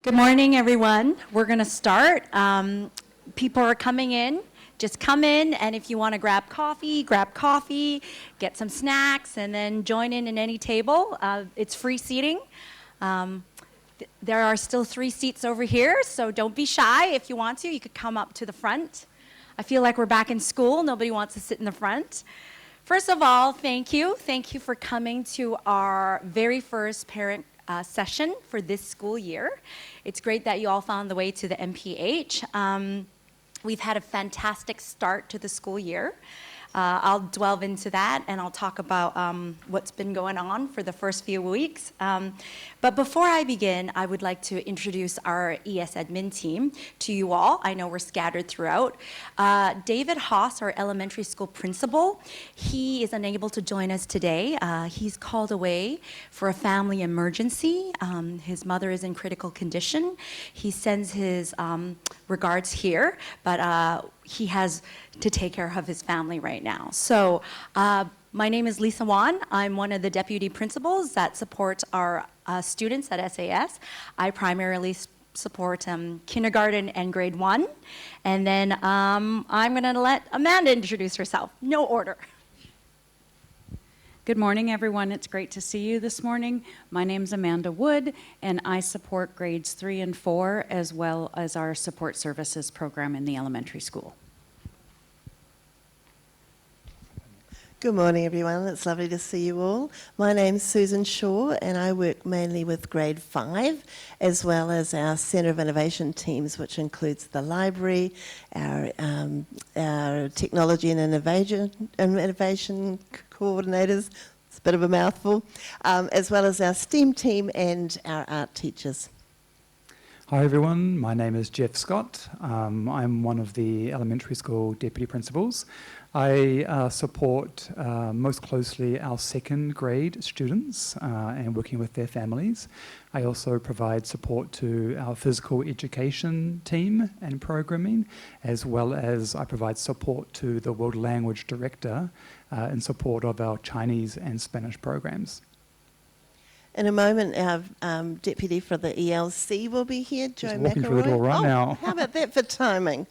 Good morning, everyone. We're going to start. People are coming in. Just come in, and if you want to grab coffee, get some snacks, and then join in any table. It's free seating. There are still 3 seats over here, so don't be shy. If you want to, you could come up to the front. I feel like we're back in school. Nobody wants to sit in the front. First of all, thank you. Thank you for coming to our very first parent session for this school year. It's great that you all found the way to the MPH. We've had a fantastic start to the school year. I'll delve into that and I'll talk about what's been going on for the first few weeks. But before I begin, I would like to introduce our ES admin team to you all. I know we're scattered throughout. David Haas, our elementary school principal, he is unable to join us today. He's called away for a family emergency. His mother is in critical condition. He sends his regards here, but he has to take care of his family right now. So my name is Lisa Wan. I'm one of the deputy principals that support our students at SAS. I primarily support kindergarten and grade 1. And then I'm gonna let Amanda introduce herself. No order. Good morning, everyone. It's great to see you this morning. My name's Amanda Wood, and I support grades 3 and 4, as well as our support services program in the elementary school. Good morning, everyone. It's lovely to see you all. My name's Susan Shaw, and I work mainly with grade 5, as well as our Centre of Innovation teams, which includes the library, our technology and innovation coordinators, it's a bit of a mouthful, as well as our STEAM team and our art teachers. Hi everyone, my name is Jeff Scott. I'm one of the elementary school deputy principals. I support most closely our 2nd grade students and working with their families. I also provide support to our physical education team and programming, as well as I provide support to the world language director in support of our Chinese and Spanish programs. In a moment, our deputy for the ELC will be here, Joe McElroy. Walking through the door right now. How about that for timing?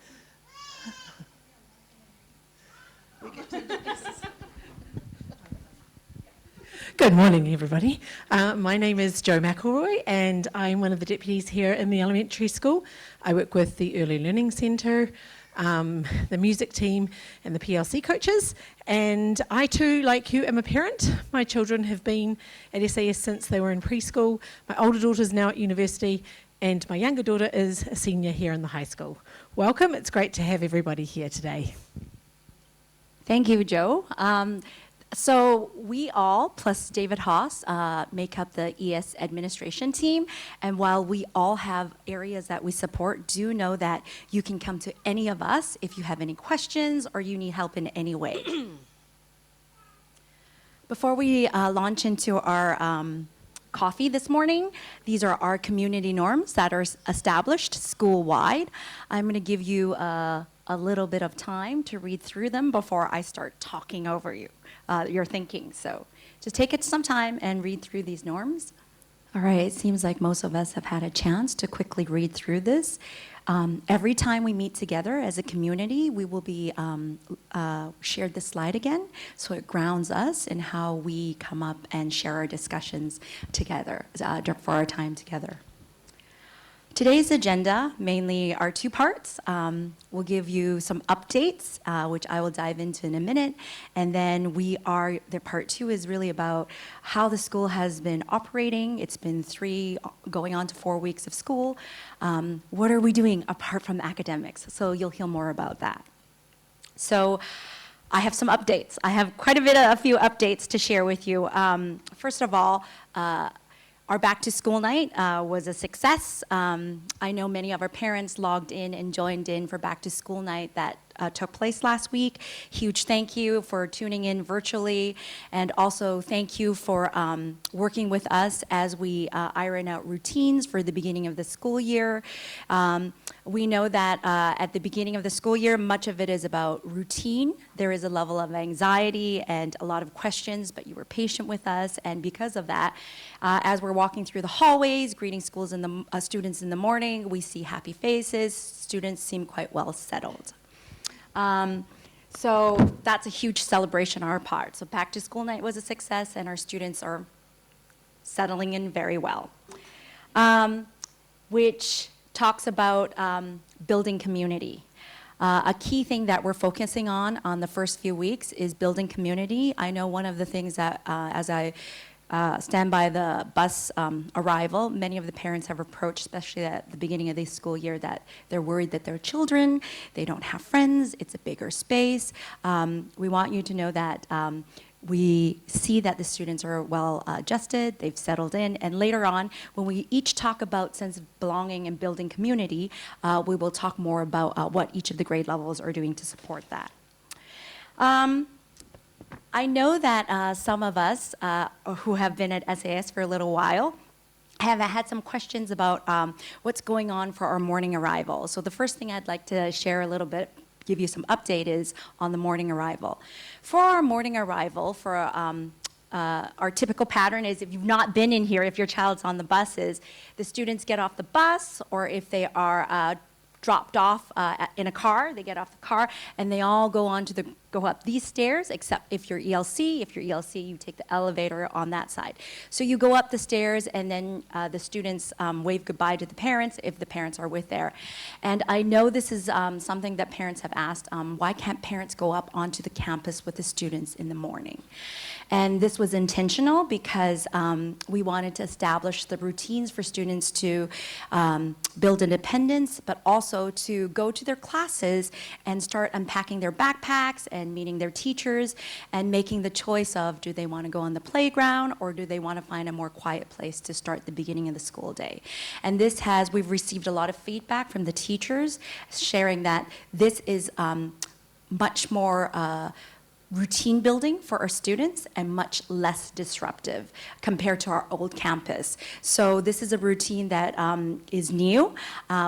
Good morning, everybody. My name is Joe McElroy, and I'm one of the deputies here in the elementary school. I work with the Early Learning Centre, the music team, and the PLC coaches. And I too, like you, am a parent. My children have been at SAS since they were in preschool. My older daughter's now at university, and my younger daughter is a senior here in the high school. Welcome. It's great to have everybody here today. Thank you, Joe. So we all, plus David Haas, make up the ES administration team. And while we all have areas that we support, do know that you can come to any of us if you have any questions or you need help in any way. Before we launch into our coffee this morning, these are our community norms that are established school-wide. I'm going to give you a little bit of time to read through them before I start talking over you, your thinking. So just take it some time and read through these norms. All right, it seems like most of us have had a chance to quickly read through this. Every time we meet together as a community, we will be shared this slide again, so it grounds us in how we come up and share our discussions together for our time together. Today's agenda mainly are 2 parts. We'll give you some updates, which I will dive into in a minute, and then the part 2 is really about how the school has been operating. It's been 3 going on to 4 weeks of school. What are we doing apart from academics? So you'll hear more about that. So I have some updates. I have a few updates to share with you. First of all, our back to school night was a success. I know many of our parents logged in and joined in for back to school night that took place last week. Huge thank you for tuning in virtually, and also thank you for working with us as we iron out routines for the beginning of the school year. We know that at the beginning of the school year, much of it is about routine. There is a level of anxiety and a lot of questions, but you were patient with us, and because of that, as we're walking through the hallways, greeting students in the morning, we see happy faces. Students seem quite well settled. So that's a huge celebration on our part. So back to school night was a success, and our students are settling in very well. Which talks about building community. A key thing that we're focusing on the first few weeks is building community. I know one of the things that as I stand by the bus arrival, many of the parents have approached, especially at the beginning of the school year, that they're worried that their children, they don't have friends, it's a bigger space. We want you to know that we see that the students are well adjusted, they've settled in, and later on, when we each talk about sense of belonging and building community, we will talk more about what each of the grade levels are doing to support that. I know that some of us who have been at SAS for a little while have had some questions about what's going on for our morning arrival. So the first thing I'd like to share a little bit, give you some update, is on the morning arrival. For our morning arrival, for our typical pattern is, if you've not been in here, if your child's on the buses, the students get off the bus, or if they are dropped off in a car, they get off the car, and they all go up these stairs, except if you're ELC. If you're ELC, you take the elevator on that side. So you go up the stairs, and then the students wave goodbye to the parents if the parents are with there. And I know this is something that parents have asked, why can't parents go up onto the campus with the students in the morning? And this was intentional because we wanted to establish the routines for students to build independence, but also to go to their classes and start unpacking their backpacks and meeting their teachers and making the choice of, do they want to go on the playground, or do they want to find a more quiet place to start the beginning of the school day? And we've received a lot of feedback from the teachers sharing that this is much more routine building for our students and much less disruptive compared to our old campus. So this is a routine that is new.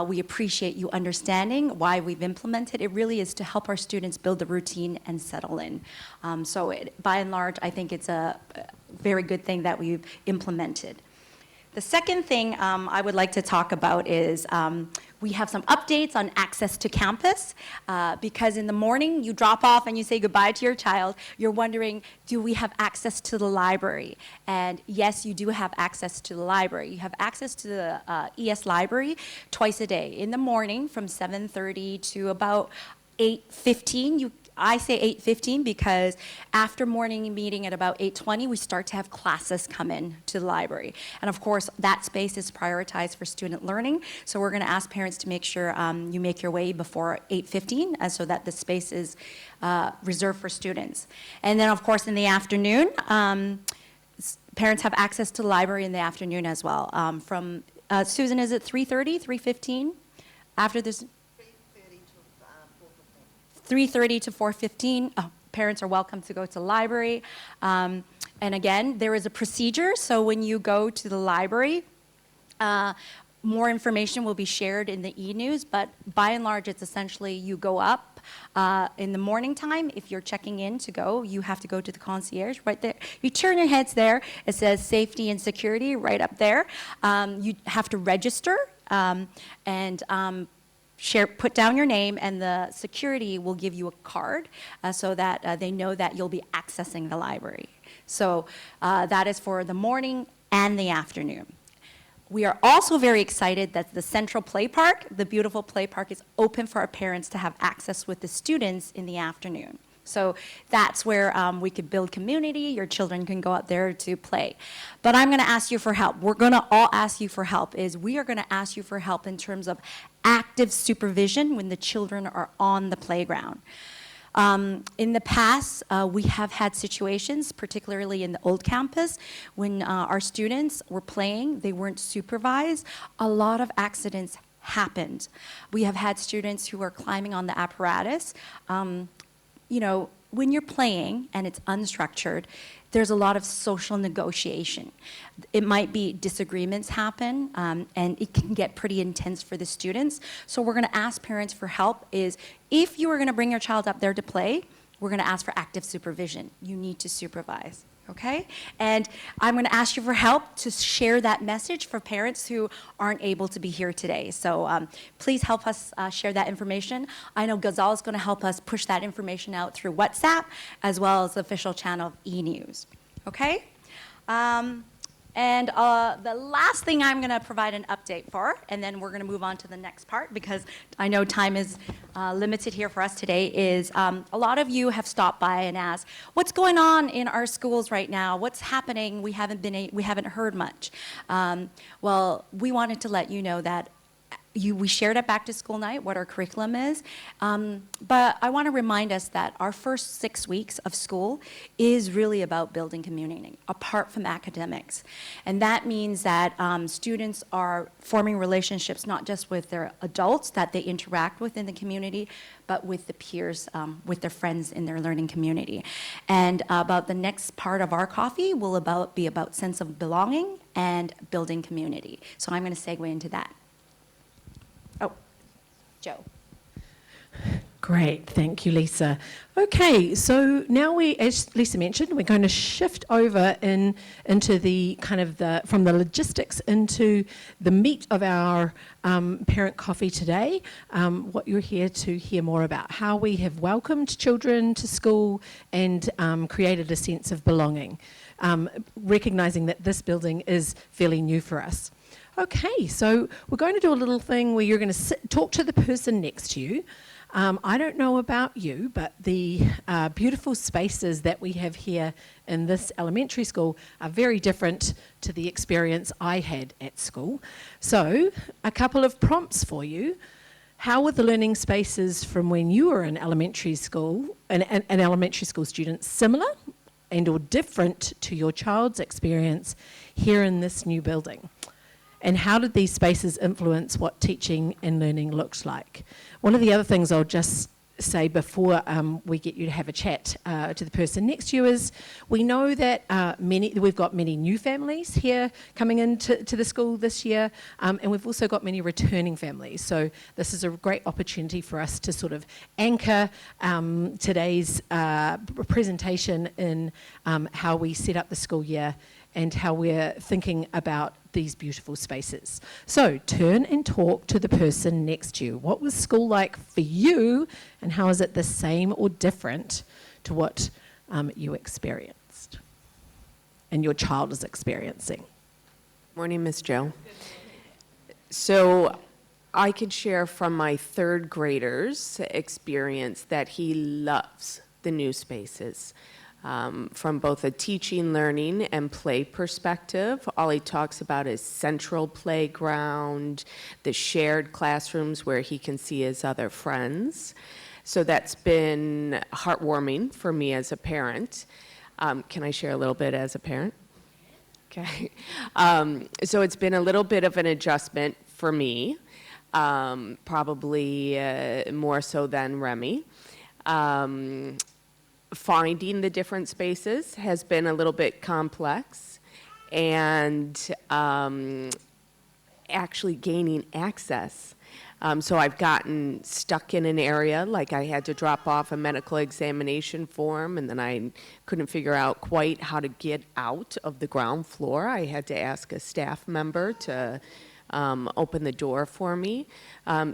We appreciate you understanding why we've implemented. It really is to help our students build the routine and settle in. By and large, I think it's a very good thing that we've implemented. The second thing I would like to talk about is we have some updates on access to campus, because in the morning you drop off and you say goodbye to your child, you're wondering, do we have access to the library? And yes, you do have access to the library. You have access to the ES library twice a day. In the morning from 7:30 to about 8:15, I say 8:15 because after morning meeting at about 8:20, we start to have classes come in to the library. And of course, that space is prioritized for student learning. So we're going to ask parents to make sure you make your way before 8:15 so that the space is reserved for students. And then of course, in the afternoon, parents have access to the library in the afternoon as well. Susan, is it 3:30, 3:15? After this? 3:30 to 4:15, parents are welcome to go to the library. And again, there is a procedure, so when you go to the library, more information will be shared in the e-news, but by and large, it's essentially you go up in the morning time. If you're checking in to go, you have to go to the concierge right there. You turn your heads there, it says safety and security right up there. You have to register and put down your name, and the security will give you a card so that they know that you'll be accessing the library. So that is for the morning and the afternoon. We are also very excited that the Central Play Park, the beautiful play park, is open for our parents to have access with the students in the afternoon. So that's where we could build community. Your children can go out there to play. But I'm going to ask you for help. We're going to all ask you for help. We are going to ask you for help in terms of active supervision when the children are on the playground. In the past, we have had situations, particularly in the old campus, when our students were playing, they weren't supervised. A lot of accidents happened. We have had students who are climbing on the apparatus. when you're playing and it's unstructured, there's a lot of social negotiation. It might be disagreements happen, and it can get pretty intense for the students. So we're going to ask parents for help is if you are going to bring your child up there to play, we're going to ask for active supervision. You need to supervise. Okay? And I'm going to ask you for help to share that message for parents who aren't able to be here today. So please help us share that information. I know Ghazal is going to help us push that information out through WhatsApp as well as the official channel of eNews. Okay? And the last thing I'm going to provide an update for, and then we're going to move on to the next part because I know time is limited here for us today, is a lot of you have stopped by and asked, what's going on in our schools right now? What's happening? We haven't heard much. Well, we wanted to let you know that we shared at Back to School Night what our curriculum is, but I want to remind us that our first 6 weeks of school is really about building community, apart from academics. And that means that students are forming relationships not just with their adults that they interact with in the community, but with the peers, with their friends in their learning community. And about the next part of our coffee will be about sense of belonging and building community. So I'm going to segue into that. Oh, Joe. Great, thank you, Lisa. Okay, so now as Lisa mentioned, we're going to shift over into the from the logistics into the meat of our parent coffee today. What you're here to hear more about, how we have welcomed children to school and created a sense of belonging, recognizing that this building is fairly new for us. Okay, so we're going to do a little thing where you're going to talk to the person next to you. I don't know about you, but the beautiful spaces that we have here in this elementary school are very different to the experience I had at school. So, a couple of prompts for you. How were the learning spaces from when you were in elementary school, an elementary school student, similar and or different to your child's experience here in this new building? And how did these spaces influence what teaching and learning looks like? One of the other things I'll just say before we get you to have a chat to the person next to you is we know that we've got many new families here coming into the school this year, and we've also got many returning families. So this is a great opportunity for us to sort of anchor today's presentation in how we set up the school year and how we're thinking about these beautiful spaces. So turn and talk to the person next to you. What was school like for you, and how is it the same or different to what you experienced and your child is experiencing? Morning, Miss Joe. So I could share from my third grader's experience that he loves the new spaces. From both a teaching, learning, and play perspective. All he talks about is central playground, the shared classrooms where he can see his other friends. So that's been heartwarming for me as a parent. Can I share a little bit as a parent? Okay. So it's been a little bit of an adjustment for me, probably more so than Remy. Finding the different spaces has been a little bit complex, and actually gaining access. So I've gotten stuck in an area, like I had to drop off a medical examination form, and then I couldn't figure out quite how to get out of the ground floor. I had to ask a staff member to open the door for me.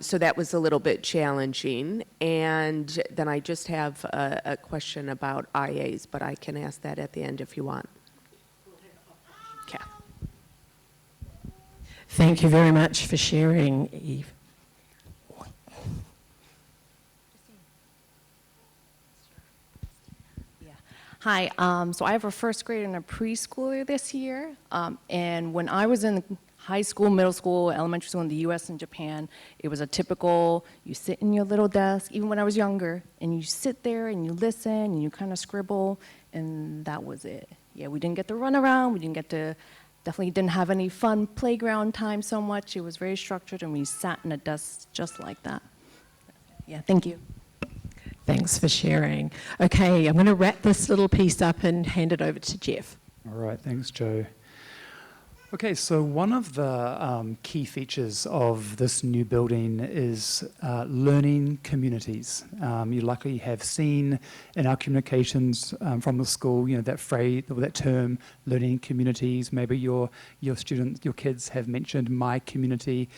So that was a little bit challenging. And then I just have a question about IAs, but I can ask that at the end if you want. Okay. Thank you very much for sharing, Eve. Hi, so I have a first grader and a preschooler this year, and when I was in high school, middle school, elementary school in the US and Japan, it was a typical, you sit in your little desk, even when I was younger, and you sit there and you listen and you kind of scribble, and that was it. Yeah, we didn't get to run around, definitely didn't have any fun playground time so much. It was very structured, and we sat in a desk just like that. Yeah, thank you. Thanks for sharing. Okay, I'm going to wrap this little piece up and hand it over to Jeff. All right, thanks, Joe. Okay, so one of the key features of this new building is learning communities. You likely have seen in our communications from the school, that phrase, or that term, learning communities. Maybe your students, your kids have mentioned my community.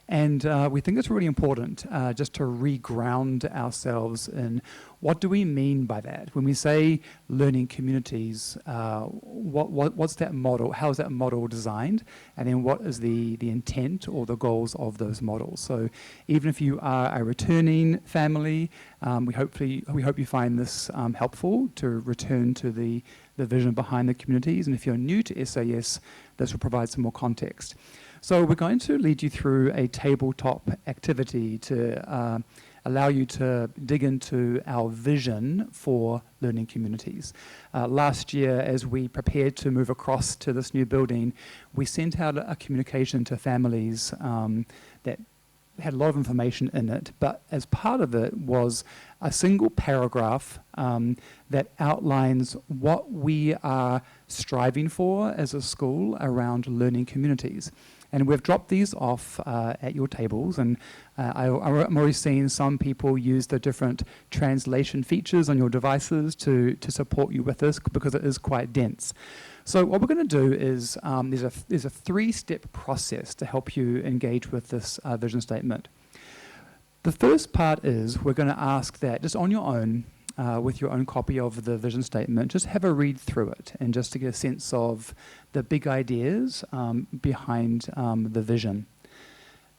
And we think it's really important just to re-ground ourselves in what do we mean by that? When we say learning communities, what's that model? How is that model designed? And then what is the intent or the goals of those models? So even if you are a returning family, we hope you find this helpful to return to the vision behind the communities. And if you're new to SAS, this will provide some more context. So we're going to lead you through a tabletop activity to allow you to dig into our vision for learning communities. Last year, as we prepared to move across to this new building, we sent out a communication to families that had a lot of information in it, but as part of it was a single paragraph that outlines what we are striving for as a school around learning communities. And we've dropped these off at your tables, and I'm already seeing some people use the different translation features on your devices to support you with this, because it is quite dense. So what we're going to do is there's a three-step process to help you engage with this vision statement. The first part is we're going to ask that just on your own, with your own copy of the vision statement, just have a read through it and just to get a sense of the big ideas behind the vision.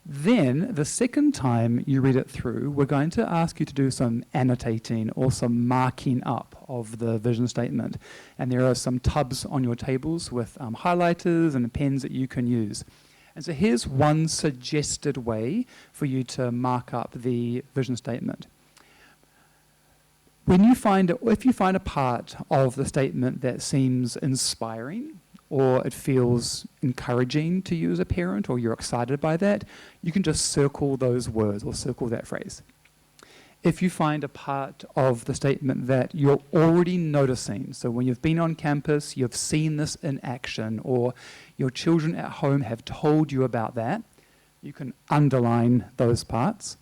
Then, the second time you read it through, we're going to ask you to do some annotating or some marking up of the vision statement. And there are some tubs on your tables with highlighters and pens that you can use. And so here's one suggested way for you to mark up the vision statement. If you find a part of the statement that seems inspiring, or it feels encouraging to you as a parent, or you're excited by that, you can just circle those words or circle that phrase. If you find a part of the statement that you're already noticing, so when you've been on campus, you've seen this in action, or your children at home have told you about that, you can underline those parts.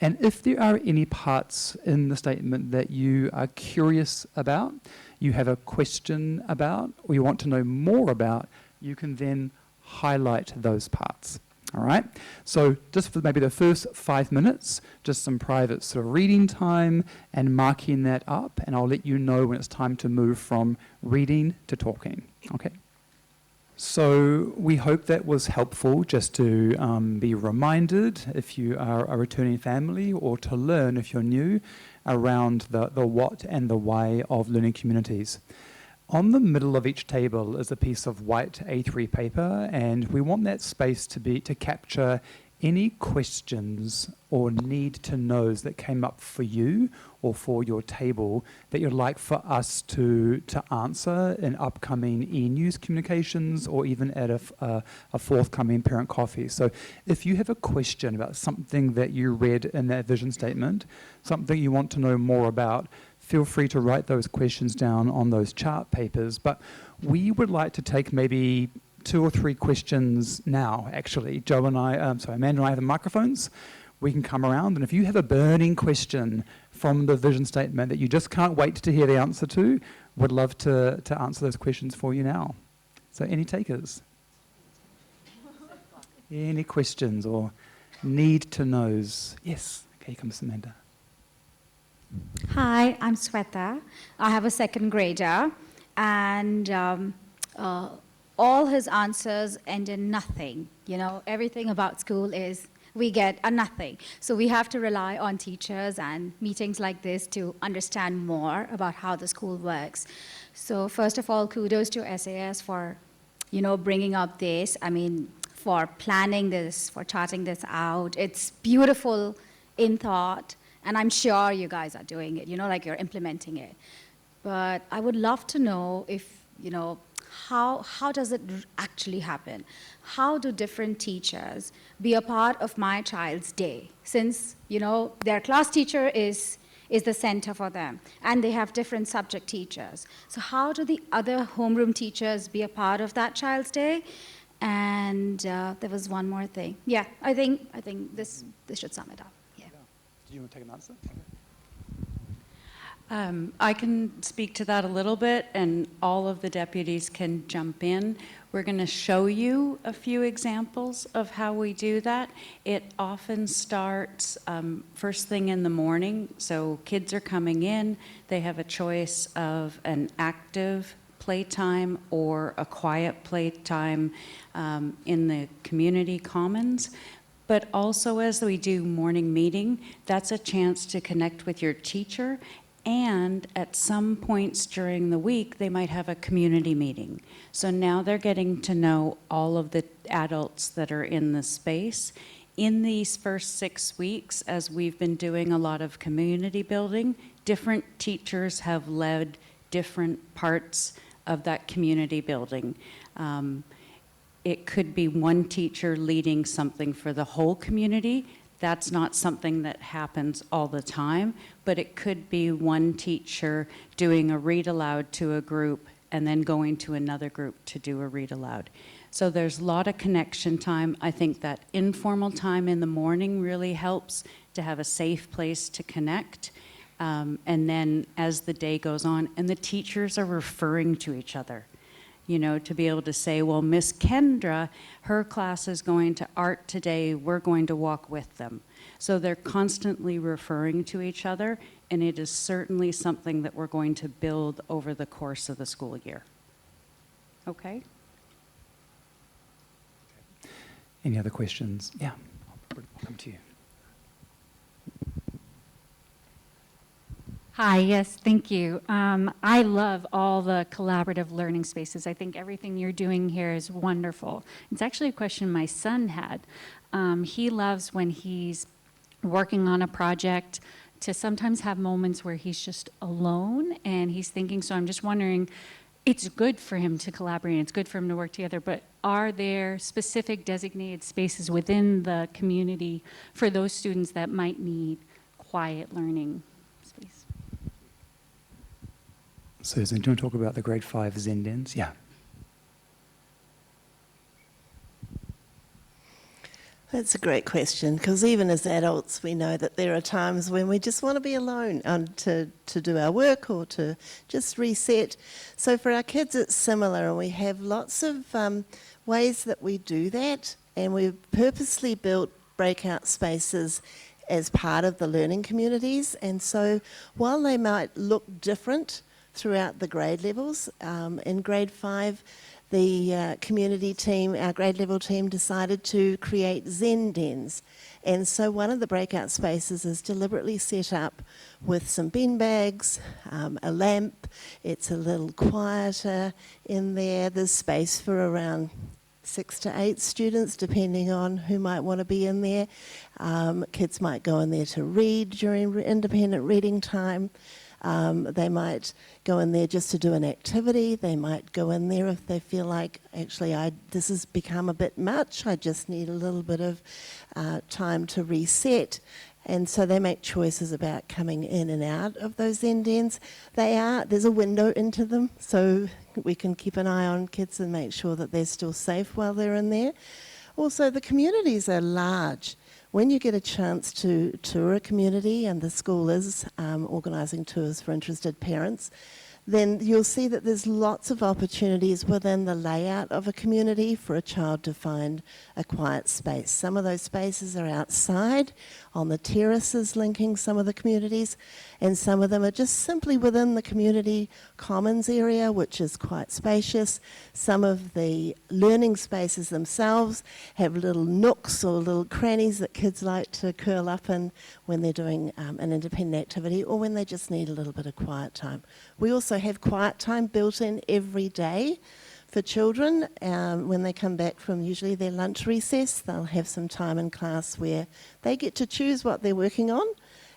And if there are any parts in the statement that you are curious about, you have a question about, or you want to know more about, you can then highlight those parts. All right? So just for maybe the first 5 minutes, just some private sort of reading time and marking that up, and I'll let you know when it's time to move from reading to talking. Okay? So we hope that was helpful just to be reminded if you are a returning family, or to learn if you're new around the what and the why of learning communities. On the middle of each table is a piece of white A3 paper, and we want that space to capture any questions or need to knows that came up for you or for your table that you'd like for us to answer in upcoming e-news communications, or even at a forthcoming parent coffee. So if you have a question about something that you read in that vision statement, something you want to know more about, feel free to write those questions down on those chart papers. But we would like to take maybe 2 or 3 questions now, actually. Amanda and I have the microphones. We can come around, and if you have a burning question from the vision statement that you just can't wait to hear the answer to, would love to answer those questions for you now. So any takers? Any questions or need to knows? Yes. Okay, comes Amanda. Hi, I'm Sweta. I have a second grader, and all his answers end in nothing. Everything about school is we get a nothing. So we have to rely on teachers and meetings like this to understand more about how the school works. So first of all, kudos to SAS for, bringing up this. For planning this, for charting this out. It's beautiful in thought, and I'm sure you guys are doing it, like you're implementing it. But I would love to know if, how does it actually happen? How do different teachers be a part of my child's day? Since, their class teacher is is the center for them, and they have different subject teachers. So how do the other homeroom teachers be a part of that child's day? And there was one more thing. Yeah, I think this should sum it up. Yeah. Do you want to take an answer? I can speak to that a little bit, and all of the deputies can jump in. We're going to show you a few examples of how we do that. It often starts first thing in the morning, so kids are coming in. They have a choice of an active playtime or a quiet playtime in the community commons. But also, as we do morning meeting, that's a chance to connect with your teacher. And at some points during the week, they might have a community meeting. So now they're getting to know all of the adults that are in the space. In these first 6 weeks, as we've been doing a lot of community building, different teachers have led different parts of that community building. It could be one teacher leading something for the whole community. That's not something that happens all the time, but it could be one teacher doing a read aloud to a group and then going to another group to do a read aloud. So there's a lot of connection time. I think that informal time in the morning really helps to have a safe place to connect. And then as the day goes on, and the teachers are referring to each other. You know, to be able to say, well, Miss Kendra, her class is going to art today, we're going to walk with them. So they're constantly referring to each other, and it is certainly something that we're going to build over the course of the school year. Okay? Any other questions? Yeah, I'll come to you. Hi, yes, thank you. I love all the collaborative learning spaces. I think everything you're doing here is wonderful. It's actually a question my son had. He loves when he's working on a project to sometimes have moments where he's just alone and he's thinking, so I'm just wondering, it's good for him to collaborate, and it's good for him to work together, but are there specific designated spaces within the community for those students that might need quiet learning space? Susan, do you want to talk about the grade 5 Zen-Dens? Yeah. That's a great question, because even as adults, we know that there are times when we just want to be alone to do our work or to just reset. So for our kids, it's similar, and we have lots of ways that we do that, and we've purposely built breakout spaces as part of the learning communities. And so while they might look different throughout the grade levels, in grade 5, the community team, our grade level team, decided to create Zen Dens. And so one of the breakout spaces is deliberately set up with some bean bags, a lamp. It's a little quieter in there. There's space for around 6 to 8 students, depending on who might want to be in there. Kids might go in there to read during independent reading time. They might go in there just to do an activity. They might go in there if they feel like, actually, this has become a bit much. I just need a little bit of time to reset. And so they make choices about coming in and out of those Zen Dens. There's a window into them, so we can keep an eye on kids and make sure that they're still safe while they're in there. Also, the communities are large. When you get a chance to tour a community, and the school is organising tours for interested parents, then you'll see that there's lots of opportunities within the layout of a community for a child to find a quiet space. Some of those spaces are outside on the terraces linking some of the communities, and some of them are just simply within the community commons area, which is quite spacious. Some of the learning spaces themselves have little nooks or little crannies that kids like to curl up in when they're doing an independent activity or when they just need a little bit of quiet time. We also have quiet time built in every day for children. When they come back from usually their lunch recess, they'll have some time in class where they get to choose what they're working on,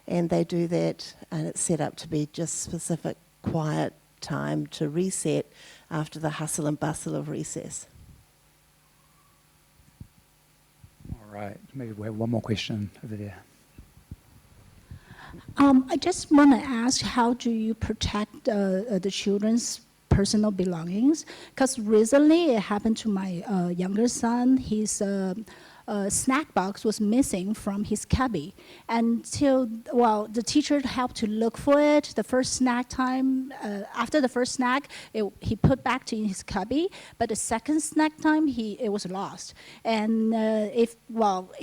and they do that, and it's set up to be just specific quiet time to reset after the hustle and bustle of recess. All right, maybe we have one more question over there. I just want to ask, how do you protect the children's personal belongings? Because recently it happened to my younger son. His snack box was missing from his cubby. Until, well, the teacher helped to look for it. The first snack time, after the first snack, he put back to his cubby. But the second snack time, it was lost. And it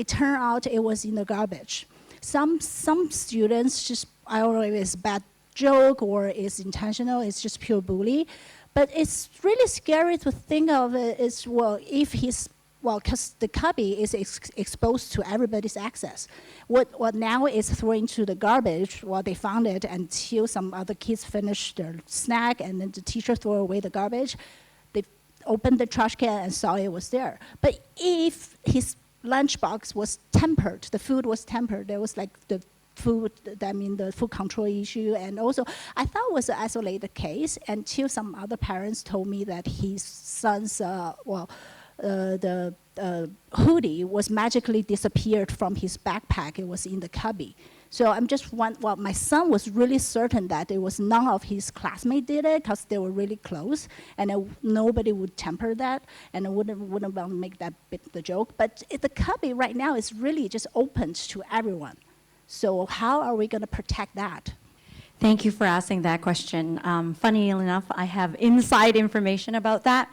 turned out it was in the garbage. Some students just, I don't know if it's a bad joke or it's intentional, it's just pure bully. But it's really scary to think of it as, if he's, because the cubby is exposed to everybody's access. What now is thrown into the garbage, they found it until some other kids finished their snack and then the teacher threw away the garbage. They opened the trash can and saw it was there. But if his lunchbox was tempered, the food was tempered, there was like the food control issue, and also I thought it was an isolated case until some other parents told me that his son's hoodie was magically disappeared from his backpack. It was in the cubby. So I'm just my son was really certain that it was none of his classmates did it because they were really close, and nobody would temper that, and I wouldn't want to make that bit the joke. But the cubby right now is really just open to everyone. So how are we going to protect that? Thank you for asking that question. Funny enough, I have inside information about that.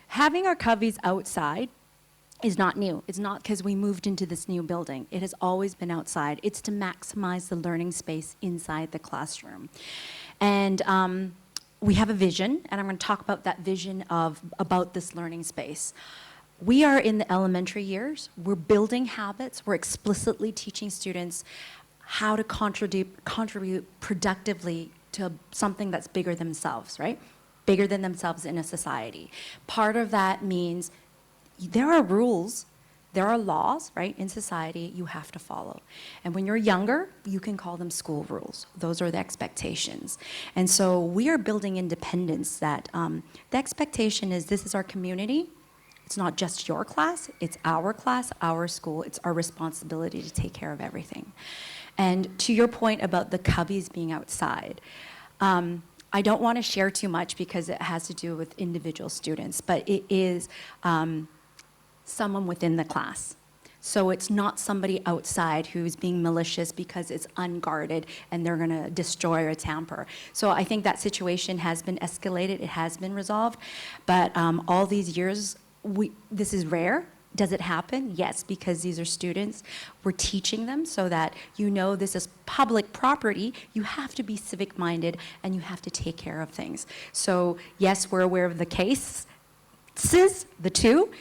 Having our cubbies outside is not new. It's not because we moved into this new building. It has always been outside. It's to maximize the learning space inside the classroom. And we have a vision, and I'm going to talk about that vision about this learning space. We are in the elementary years. We're building habits. We're explicitly teaching students how to contribute productively to something that's bigger than themselves, right? Bigger than themselves in a society. Part of that means there are rules, there are laws, right, in society you have to follow. And when you're younger, you can call them school rules. Those are the expectations. And so we are building independence that the expectation is this is our community. It's not just your class, it's our class, our school. It's our responsibility to take care of everything. And to your point about the cubbies being outside, I don't want to share too much because it has to do with individual students, but it is someone within the class. So it's not somebody outside who's being malicious because it's unguarded and they're going to destroy or tamper. So I think that situation has been escalated, it has been resolved, but all these years, this is rare. Does it happen? Yes, because these are students. We're teaching them so that this is public property. You have to be civic-minded and you have to take care of things. So yes, we're aware of the cases, the two,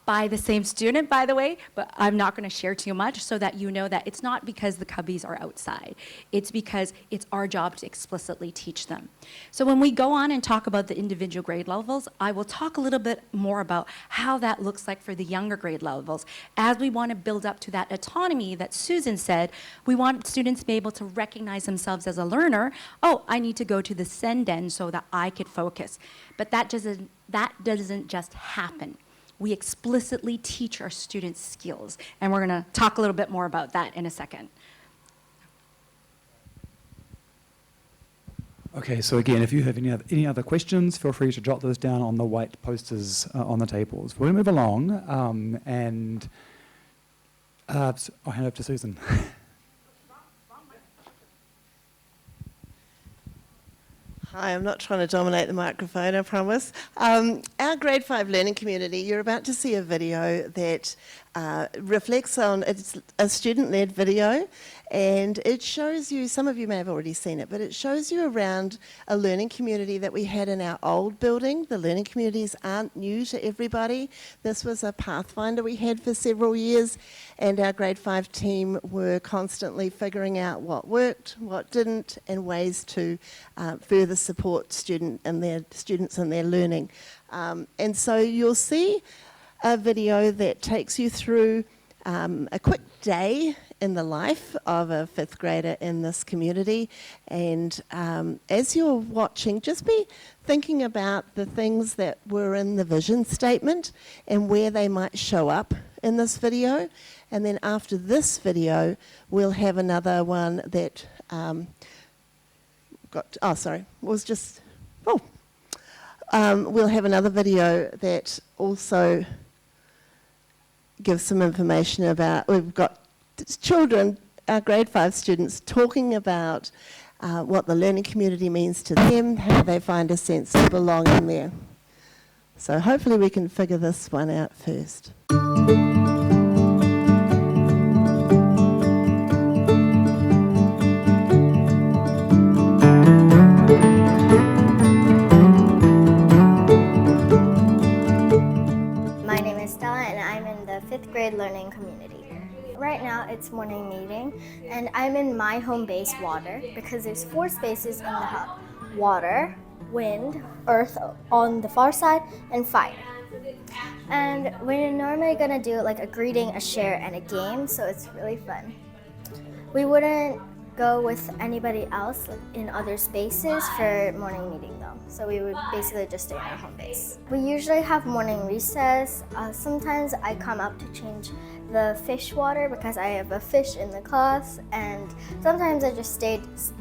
by the same student, by the way, but I'm not going to share too much so that you know that it's not because the cubbies are outside. It's because it's our job to explicitly teach them. So when we go on and talk about the individual grade levels, I will talk a little bit more about how that looks like for the younger grade levels. As we want to build up to that autonomy that Susan said, we want students to be able to recognize themselves as a learner. Oh, I need to go to the Senden so that I could focus. But that doesn't just happen. We explicitly teach our students skills, and we're going to talk a little bit more about that in a second. Okay, so again, if you have any other questions, feel free to jot those down on the white posters on the tables. We'll move along, and I'll hand over to Susan. Hi, I'm not trying to dominate the microphone, I promise. Our grade 5 learning community, you're about to see a video that reflects on, it's a student-led video, and it shows you, some of you may have already seen it, but it shows you around a learning community that we had in our old building. The learning communities aren't new to everybody. This was a pathfinder we had for several years, and our grade 5 team were constantly figuring out what worked, what didn't, and ways to further support students and their learning. And so you'll see a video that takes you through a quick day in the life of a 5th grader in this community. And as you're watching, just be thinking about the things that were in the vision statement and where they might show up in this video. And then after this video, we'll have another one that we'll have another video that also gives some information about, we've got children, our grade 5 students, talking about what the learning community means to them, how they find a sense of belonging there. So hopefully we can figure this one out first. My name is Stella and I'm in the 5th grade learning community. Right now it's morning meeting and I'm in my home base, water, because there's 4 spaces in the hub. Water, wind, earth on the far side, and fire. And we're normally gonna do like a greeting, a share, and a game, so it's really fun. We wouldn't go with anybody else in other spaces for morning meeting though, so we would basically just stay in our home base. We usually have morning recess. Sometimes I come up to change the fish water because I have a fish in the class, and sometimes I just stay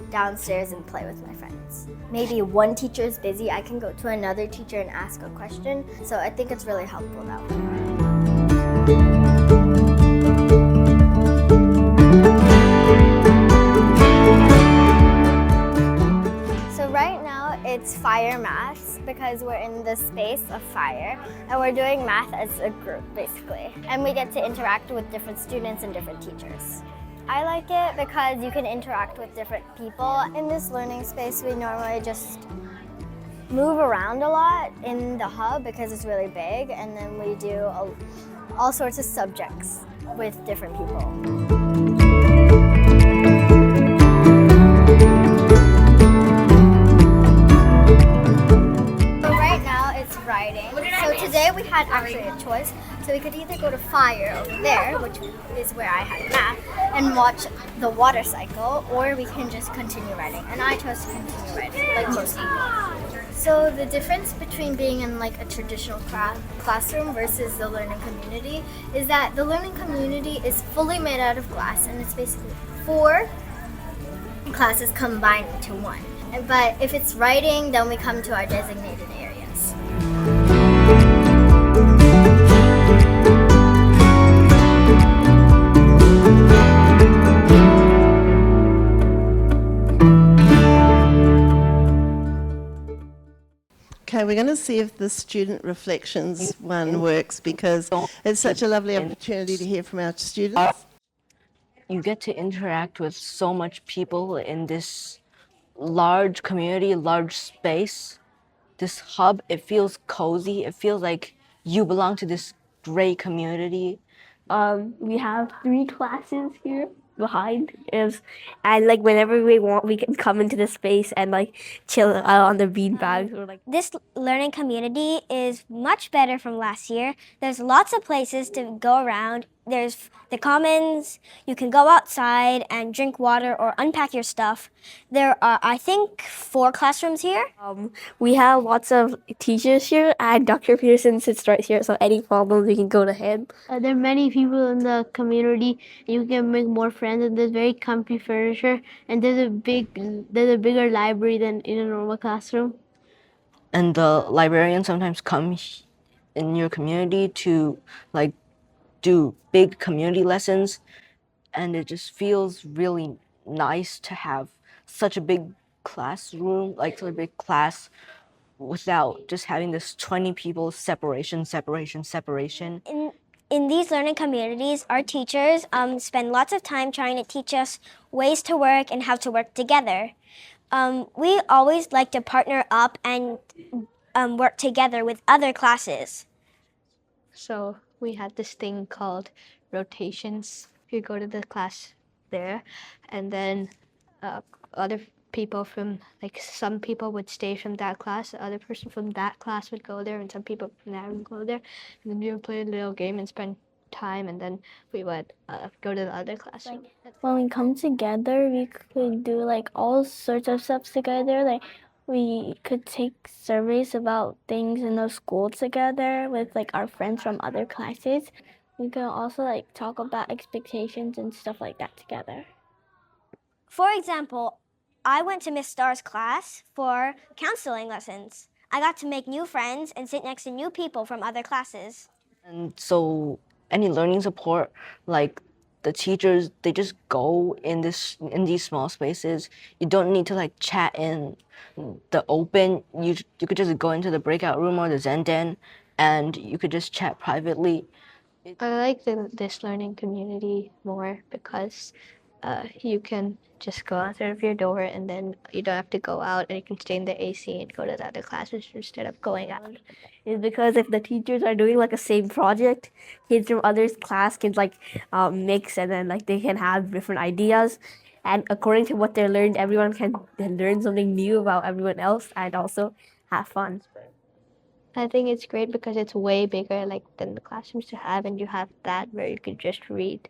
downstairs and play with my friends. Maybe one teacher is busy, I can go to another teacher and ask a question, so I think it's really helpful that way. Right now it's fire maths because we're in the space of fire and we're doing math as a group basically. And we get to interact with different students and different teachers. I like it because you can interact with different people. In this learning space we normally just move around a lot in the hub because it's really big, and then we do all sorts of subjects with different people. Writing. So today we had actually a choice. So we could either go to fire over there, which is where I had math, and watch the water cycle, or we can just continue writing. And I chose to continue writing, like most people. So the difference between being in like a traditional classroom versus the learning community is that the learning community is fully made out of glass, and it's basically 4 classes combined into one. But if it's writing, then we come to our designated areas. Okay, we're going to see if the student reflections one works because it's such a lovely opportunity to hear from our students. You get to interact with so much people in this large community, large space. This hub, it feels cozy. It feels like you belong to this great community. We have 3 classes here behind us, and like whenever we want we can come into the space and like chill on the bean bags or like. This learning community is much better from last year. There's lots of places to go around. There's the commons, you can go outside and drink water or unpack your stuff. There are, I think, 4 classrooms here. We have lots of teachers here, and Dr. Peterson sits right here, so any problems we can go to him. There are many people in the community. You can make more friends, and there's very comfy furniture, and there's a bigger library than in a normal classroom. And the librarian sometimes comes in your community to like do big community lessons, and it just feels really nice to have such a big classroom, like such a big class, without just having this 20 people separation. In these learning communities, our teachers spend lots of time trying to teach us ways to work and how to work together. We always like to partner up and work together with other classes. So we had this thing called rotations. You go to the class there, and then other people from, like, some people would stay from that class, the other person from that class would go there, and some people from that would go there. And then we would play a little game and spend time, and then we would go to the other classroom. When we come together, we could do like all sorts of stuff together. Like we could take surveys about things in the school together with like our friends from other classes. We can also like talk about expectations and stuff like that together. For example, I went to Miss Starr's class for counseling lessons. I got to make new friends and sit next to new people from other classes. And so any learning support, like the teachers, they just go in these small spaces. You don't need to like chat in the open. You could just go into the breakout room or the Zen Den, and you could just chat privately. I like this learning community more because you can just go out of your door and then you don't have to go out and you can stay in the AC and go to the other classes instead of going out. Is because if the teachers are doing like a same project, kids from other class can like mix and then like they can have different ideas. And according to what they learned, everyone can learn something new about everyone else and also have fun. I think it's great because it's way bigger like than the classrooms to have, and you have that where you could just read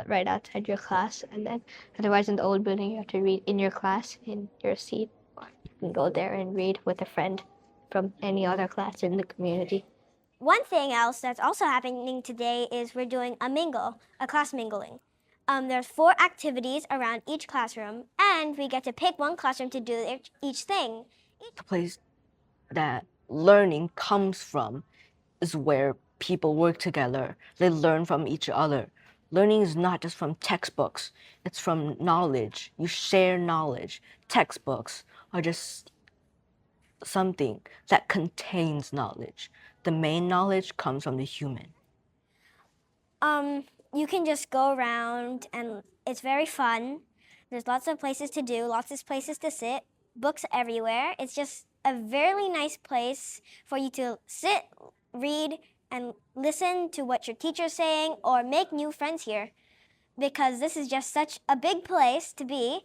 right outside your class, and then otherwise in the old building you have to read in your class in your seat, or you can go there and read with a friend from any other class in the community. One thing else that's also happening today is we're doing a class mingling. There's 4 activities around each classroom, and we get to pick one classroom to do each thing. The place that learning comes from is where people work together. They learn from each other. Learning is not just from textbooks, it's from knowledge. You share knowledge. Textbooks are just something that contains knowledge. The main knowledge comes from the human. You can just go around and it's very fun. There's lots of places to do, lots of places to sit, books everywhere. It's just a very nice place for you to sit, read, and listen to what your teacher's saying or make new friends here, because this is just such a big place to be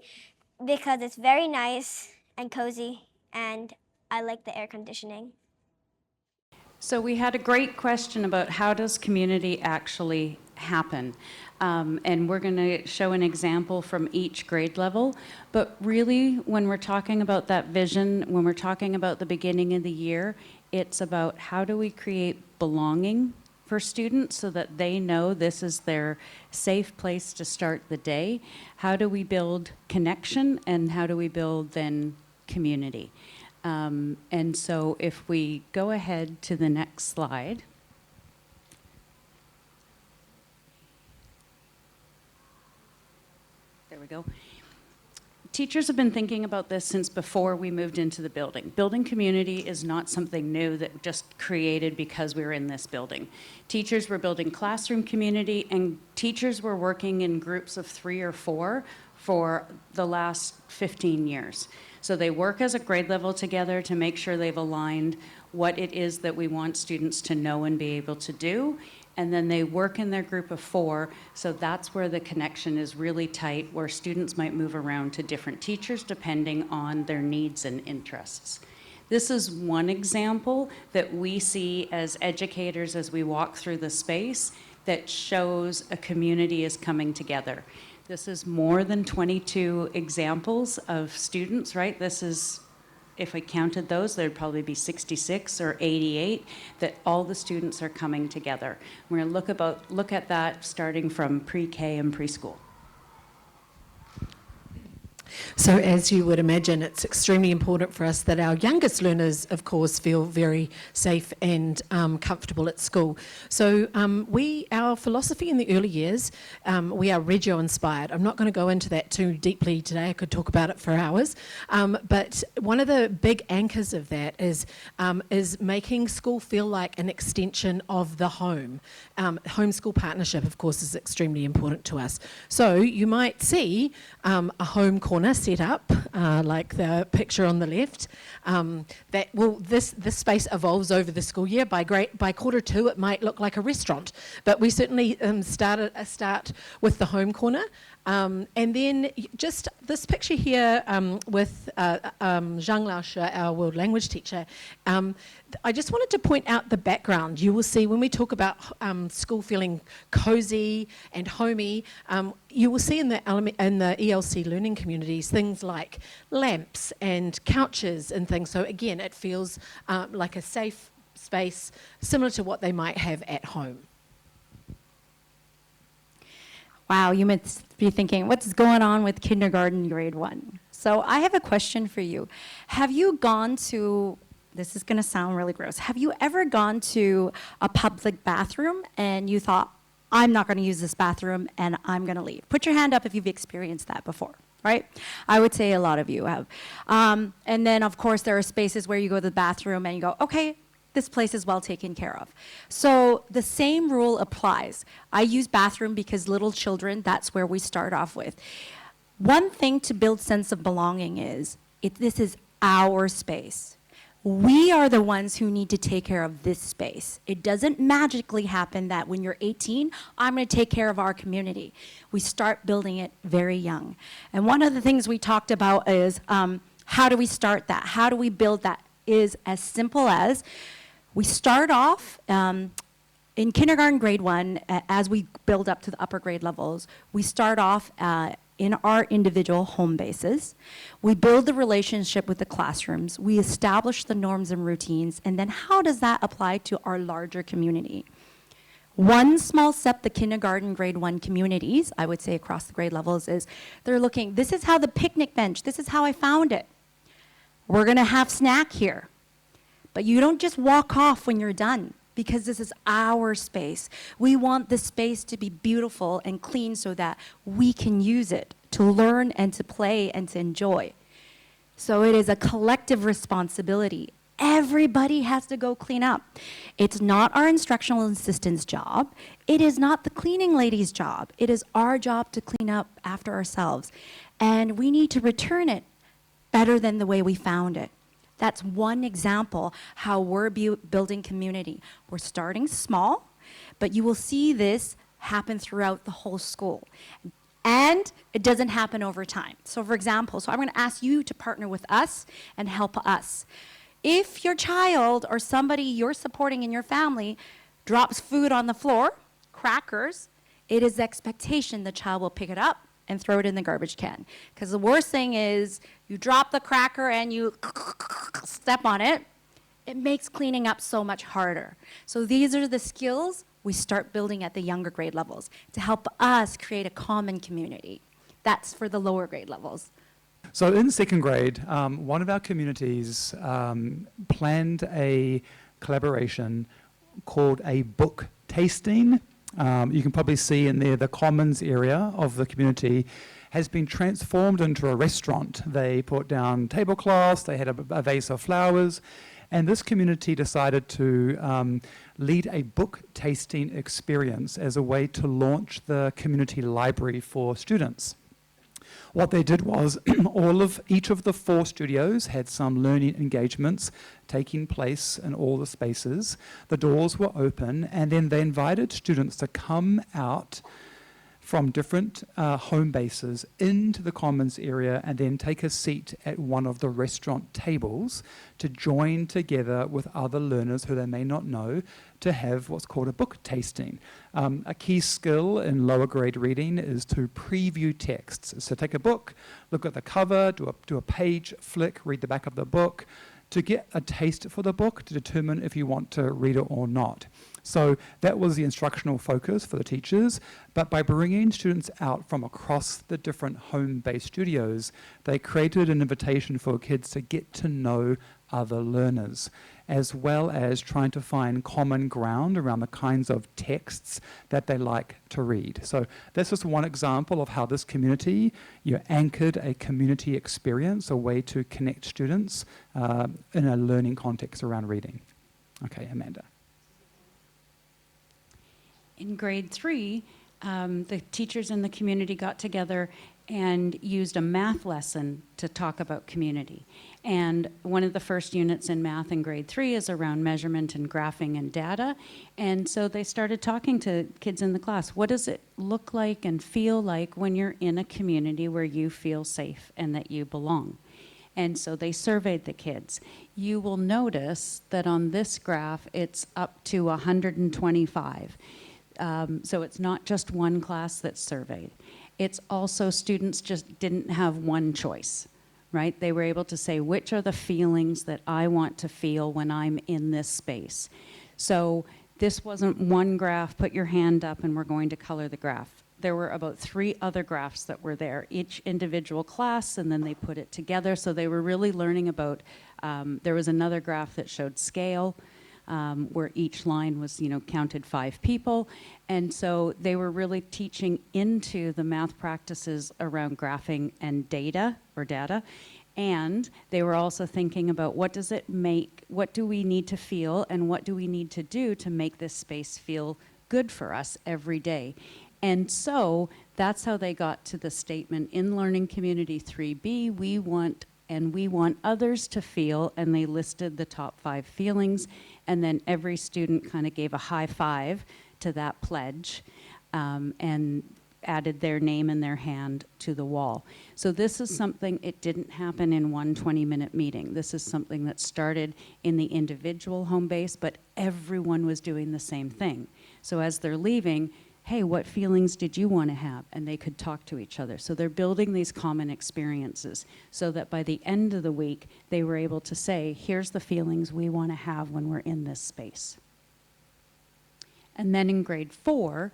because it's very nice and cozy, and I like the air conditioning. So we had a great question about how does community actually happen? And we're going to show an example from each grade level. But really, when we're talking about that vision, when we're talking about the beginning of the year, it's about how do we create belonging for students so that they know this is their safe place to start the day. How do we build connection, and how do we build then community? And so if we go ahead to the next slide. There we go. Teachers have been thinking about this since before we moved into the building. Building community is not something new that just created because we were in this building. Teachers were building classroom community, and teachers were working in groups of 3 or 4 for the last 15 years. So they work as a grade level together to make sure they've aligned what it is that we want students to know and be able to do. And then they work in their group of 4, so that's where the connection is really tight, where students might move around to different teachers depending on their needs and interests. This is one example that we see as educators as we walk through the space that shows a community is coming together. This is more than 22 examples of students, right? This is, if I counted those, there'd probably be 66 or 88 that all the students are coming together. We're going to look at that starting from pre-K and preschool. So as you would imagine, it's extremely important for us that our youngest learners, of course, feel very safe and comfortable at school. So our philosophy in the early years, we are Reggio inspired. I'm not going to go into that too deeply today. I could talk about it for hours. But one of the big anchors of that is making school feel like an extension of the home. Homeschool partnership, of course, is extremely important to us. So you might see a home corner set up, like the picture on the left. This space evolves over the school year. By Q2, it might look like a restaurant, but we certainly start with the home corner. And then just this picture here with Zhang Laoshe, our world language teacher. I just wanted to point out the background. You will see when we talk about school feeling cozy and homey, you will see in the ELC learning communities things like lamps and couches and things. So again, it feels like a safe space similar to what they might have at home. Wow, you must be thinking, what's going on with kindergarten grade 1? So I have a question for you. Have you gone to, this is going to sound really gross, have you ever gone to a public bathroom and you thought, I'm not going to use this bathroom and I'm going to leave? Put your hand up if you've experienced that before, right? I would say a lot of you have. And then, of course, there are spaces where you go to the bathroom and you go, okay, this place is well taken care of. So the same rule applies. I use bathroom because little children, that's where we start off with. One thing to build sense of belonging is, this is our space. We are the ones who need to take care of this space. It doesn't magically happen that when you're 18, I'm going to take care of our community. We start building it very young. And one of the things we talked about is how do we start that? How do we build that? Is as simple as we start off in kindergarten grade 1, as we build up to the upper grade levels, we start off in our individual home bases. We build the relationship with the classrooms. We establish the norms and routines. And then how does that apply to our larger community? One small step the kindergarten grade 1 communities, I would say across the grade levels, is they're looking, this is how the picnic bench, this is how I found it. We're going to have snack here. But you don't just walk off when you're done, because this is our space. We want the space to be beautiful and clean so that we can use it to learn and to play and to enjoy. So it is a collective responsibility. Everybody has to go clean up. It's not our instructional assistant's job. It is not the cleaning lady's job. It is our job to clean up after ourselves. And we need to return it better than the way we found it. That's one example how we're building community. We're starting small, but you will see this happen throughout the whole school. And it doesn't happen over time. So for example, I'm going to ask you to partner with us and help us. If your child or somebody you're supporting in your family drops food on the floor, crackers, it is the expectation the child will pick it up and throw it in the garbage can. Because the worst thing is you drop the cracker and you step on it, it makes cleaning up so much harder. So these are the skills we start building at the younger grade levels to help us create a common community. That's for the lower grade levels. So in second grade, one of our communities planned a collaboration called a book tasting. You can probably see in there the commons area of the community has been transformed into a restaurant. They put down tablecloths, they had a vase of flowers, and this community decided to lead a book tasting experience as a way to launch the community library for students. What they did was each of the 4 studios had some learning engagements taking place in all the spaces. The doors were open, and then they invited students to come out from different home bases into the commons area and then take a seat at one of the restaurant tables to join together with other learners who they may not know to have what's called a book tasting. A key skill in lower grade reading is to preview texts. So take a book, look at the cover, do a page flick, read the back of the book, to get a taste for the book to determine if you want to read it or not. So that was the instructional focus for the teachers, but by bringing students out from across the different home-based studios, they created an invitation for kids to get to know other learners, as well as trying to find common ground around the kinds of texts that they like to read. So that's just one example of how this community, anchored a community experience, a way to connect students in a learning context around reading. Okay, Amanda. In grade 3, the teachers in the community got together and used a math lesson to talk about community. And one of the first units in math in grade 3 is around measurement and graphing and data. And so they started talking to kids in the class. What does it look like and feel like when you're in a community where you feel safe and that you belong? And so they surveyed the kids. You will notice that on this graph, it's up to 125. So it's not just one class that's surveyed. It's also students just didn't have one choice, right? They were able to say, which are the feelings that I want to feel when I'm in this space? So this wasn't one graph, put your hand up and we're going to color the graph. there were about 3 other graphs that were there, each individual class, and then they put it together. So they were really learning about, there was another graph that showed scale, where each line was, counted 5 people. And so they were really teaching into the math practices around graphing and data. And they were also thinking about what do we need to feel and what do we need to do to make this space feel good for us every day. And so that's how they got to the statement in Learning Community 3B, we want others to feel, and they listed the top 5 feelings, and then every student kind of gave a high five to that pledge, and added their name and their hand to the wall. So this is something, it didn't happen in one 20-minute meeting. This is something that started in the individual home base, but everyone was doing the same thing. So as they're leaving, hey, what feelings did you want to have? And they could talk to each other. So they're building these common experiences so that by the end of the week, they were able to say, here's the feelings we want to have when we're in this space. And then in grade 4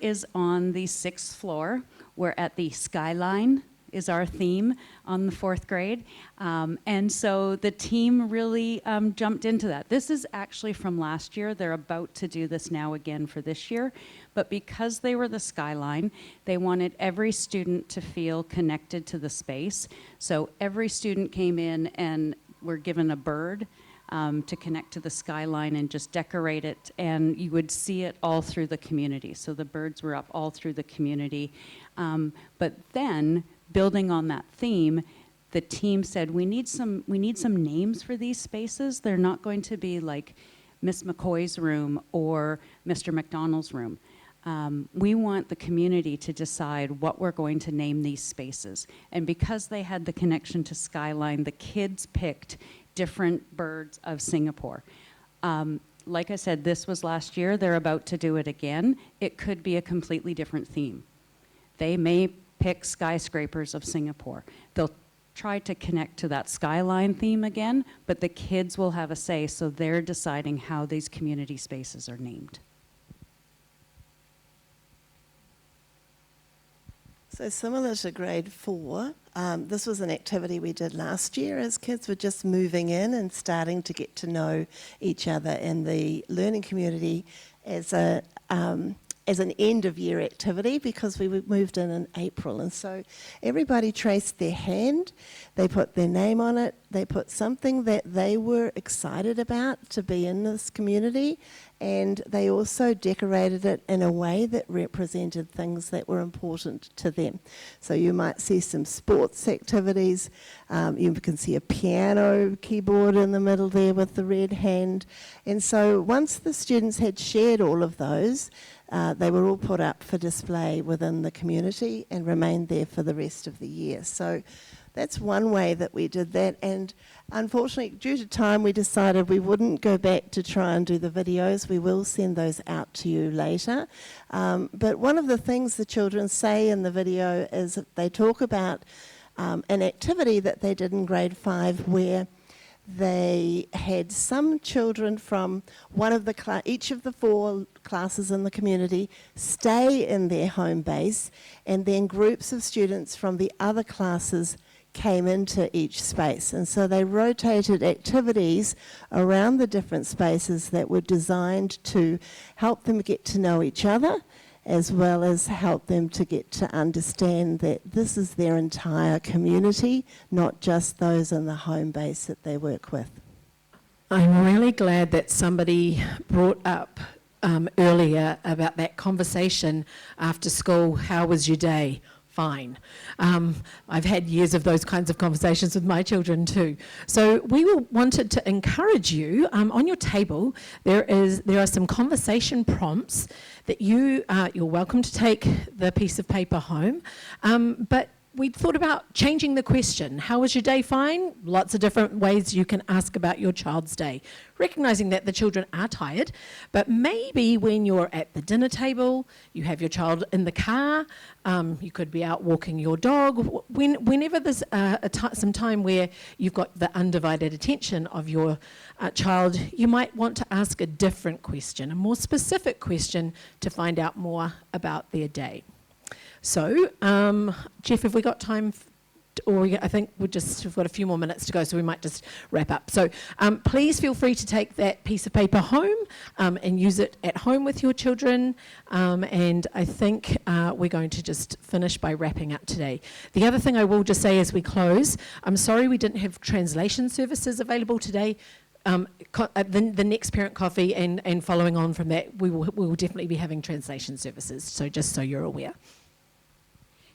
is on the 6th floor. We're at the Skyline is our theme on the 4th grade. And so the team really jumped into that. This is actually from last year. They're about to do this now again for this year. But because they were the Skyline, they wanted every student to feel connected to the space. So every student came in and were given a bird to connect to the skyline and just decorate it, and you would see it all through the community. So the birds were up all through the community. But then, building on that theme, the team said, we need some names for these spaces. They're not going to be like Miss McCoy's room or Mr. McDonald's room. We want the community to decide what we're going to name these spaces. And because they had the connection to Skyline, the kids picked different birds of Singapore. Like I said, this was last year. They're about to do it again. It could be a completely different theme. They may pick skyscrapers of Singapore. They'll try to connect to that Skyline theme again, but the kids will have a say, so they're deciding how these community spaces are named. So similar to grade 4, this was an activity we did last year as kids were just moving in and starting to get to know each other in the learning community as an end-of-year activity, because we moved in April. And so everybody traced their hand, they put their name on it, they put something that they were excited about to be in this community, and they also decorated it in a way that represented things that were important to them. So you might see some sports activities, you can see a piano keyboard in the middle there with the red hand. And so once the students had shared all of those, they were all put up for display within the community and remained there for the rest of the year. So that's one way that we did that. And unfortunately, due to time, we decided we wouldn't go back to try and do the videos. We will send those out to you later. But one of the things the children say in the video is that they talk about an activity that they did in grade 5 where they had some children from each of the 4 classes in the community stay in their home base, and then groups of students from the other classes came into each space. And so they rotated activities around the different spaces that were designed to help them get to know each other, as well as help them to get to understand that this is their entire community, not just those in the home base that they work with. I'm really glad that somebody brought up earlier about that conversation after school. How was your day? Fine. I've had years of those kinds of conversations with my children too. So we wanted to encourage you, on your table there are some conversation prompts that you're welcome to take the piece of paper home, but we thought about changing the question. How was your day? Fine? Lots of different ways you can ask about your child's day. Recognizing that the children are tired, but maybe when you're at the dinner table, you have your child in the car, you could be out walking your dog. Whenever there's some time where you've got the undivided attention of your child, you might want to ask a different question, a more specific question to find out more about their day. So, Jeff, have we got time? I think we've got a few more minutes to go, so we might just wrap up. So please feel free to take that piece of paper home and use it at home with your children. And I think we're going to just finish by wrapping up today. The other thing I will just say as we close, I'm sorry we didn't have translation services available today. The next Parent Coffee and following on from that, we will definitely be having translation services, so just so you're aware.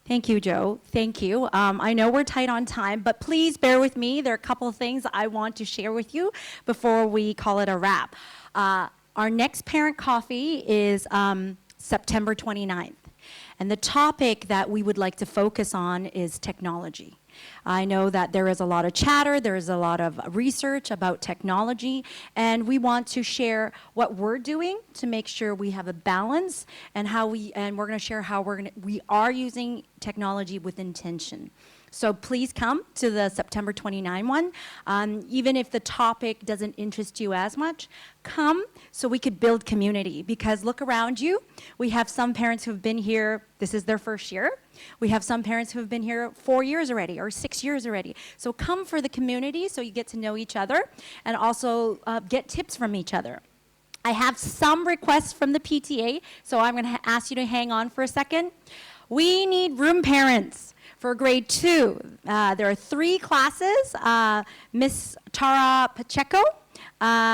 Thank you, Joe. Thank you. I know we're tight on time, but please bear with me. There are a couple of things I want to share with you before we call it a wrap. Our next Parent Coffee is September 29th. And the topic that we would like to focus on is technology. I know that there is a lot of chatter, there is a lot of research about technology, and we want to share what we're doing to make sure we have a balance and we're going to share how we are using technology with intention. So please come to the September 29 one. Even if the topic doesn't interest you as much, come so we could build community. Because look around you. We have some parents who have been here, this is their first year. We have some parents who have been here 4 years already or 6 years already. So come for the community so you get to know each other and also get tips from each other. I have some requests from the PTA, so I'm going to ask you to hang on for a second. We need room parents. For grade 2, there are 3 classes, Miss Tara Pacheco,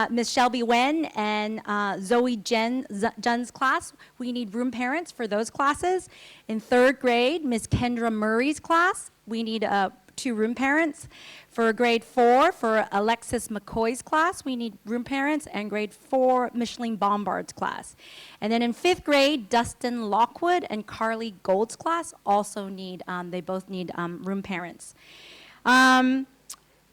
Miss Shelby Wen, and Zoe Jun's class. We need room parents for those classes. In 3rd grade, Miss Kendra Murray's class, we need 2 room parents. For grade 4, for Alexis McCoy's class, we need room parents, and grade 4, Micheline Bombard's class. And then in 5th grade, Dustin Lockwood and Carly Gold's class also need, they both need room parents.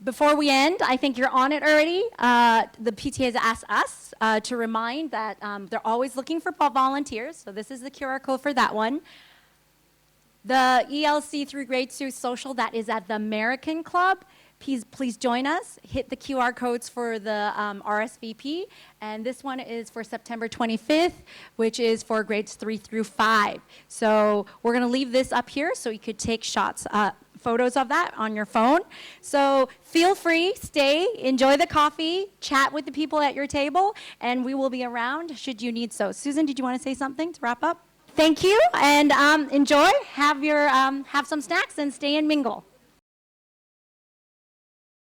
Before we end, I think you're on it already. The PTA has asked us to remind that they're always looking for volunteers, so this is the QR code for that one. The ELC through grade 2 social, that is at the American Club. Please join us. Hit the QR codes for the RSVP. And this one is for September 25th, which is for grades 3 through 5. So we're going to leave this up here so you could take photos of that on your phone. So feel free, stay, enjoy the coffee, chat with the people at your table, and we will be around should you need so. Susan, did you want to say something to wrap up? Thank you, and enjoy. Have some snacks and stay and mingle.